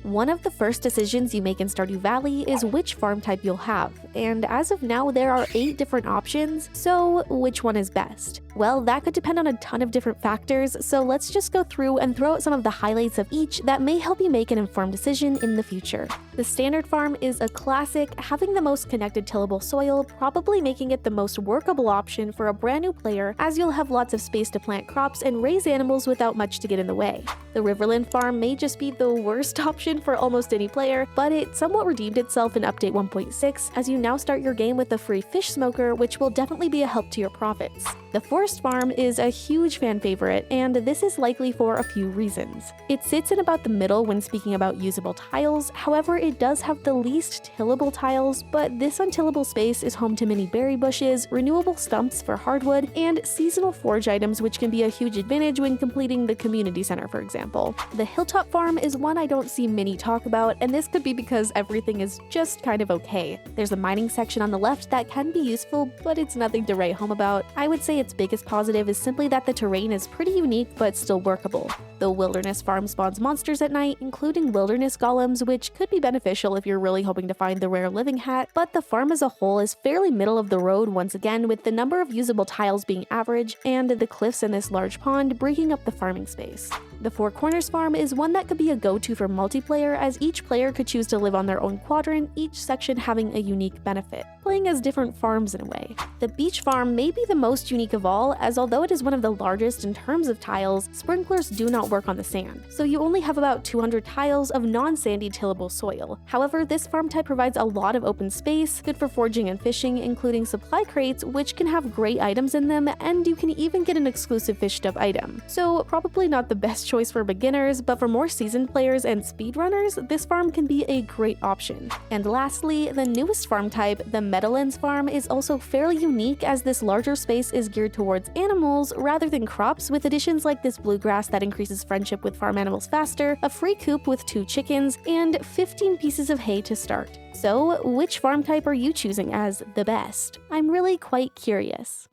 One of the first decisions you make in Stardew Valley is which farm type you'll have, and as of now there are 8 different options, so which one is best? Well, that could depend on a ton of different factors, so let's just go through and throw out some of the highlights of each that may help you make an informed decision in the future. The standard farm is a classic, having the most connected tillable soil, probably making it the most workable option for a brand new player, as you'll have lots of space to plant crops and raise animals without much to get in the way. The Riverland farm may just be the worst option for almost any player, but it somewhat redeemed itself in Update 1.6, as you now start your game with a free fish smoker, which will definitely be a help to your profits. The forest farm is a huge fan favorite, and this is likely for a few reasons. It sits in about the middle when speaking about usable tiles, however it does have the least tillable tiles, but this untillable space is home to many berry bushes, renewable stumps for hardwood, and seasonal forage items, which can be a huge advantage when completing the community center, for example. The Hilltop farm is one I don't see many talk about, and this could be because everything is just kind of okay. There's a mining section on the left that can be useful, but it's nothing to write home about. I would say its biggest positive is simply that the terrain is pretty unique but still workable. The wilderness farm spawns monsters at night, including wilderness golems, which could be beneficial if you're really hoping to find the rare living hat, but the farm as a whole is fairly middle of the road once again, with the number of usable tiles being average and the cliffs in this large pond breaking up the farming space. The Four Corners farm is one that could be a go-to for multiplayer, as each player could choose to live on their own quadrant, each section having a unique benefit, playing as different farms in a way. The beach farm may be the most unique of all, as although it is one of the largest in terms of tiles, sprinklers do not work on the sand, so you only have about 200 tiles of non-sandy tillable soil. However, this farm type provides a lot of open space, good for foraging and fishing, including supply crates, which can have great items in them, and you can even get an exclusive fish stuff item. So probably not the best choice for beginners, but for more seasoned players and speedrunners, this farm can be a great option. And lastly, the newest farm type, the Meadowlands farm, is also fairly unique, as this larger space is geared towards animals rather than crops, with additions like this bluegrass that increases friendship with farm animals faster, a free coop with 2 chickens, and 15 pieces of hay to start. So, which farm type are you choosing as the best? I'm really quite curious.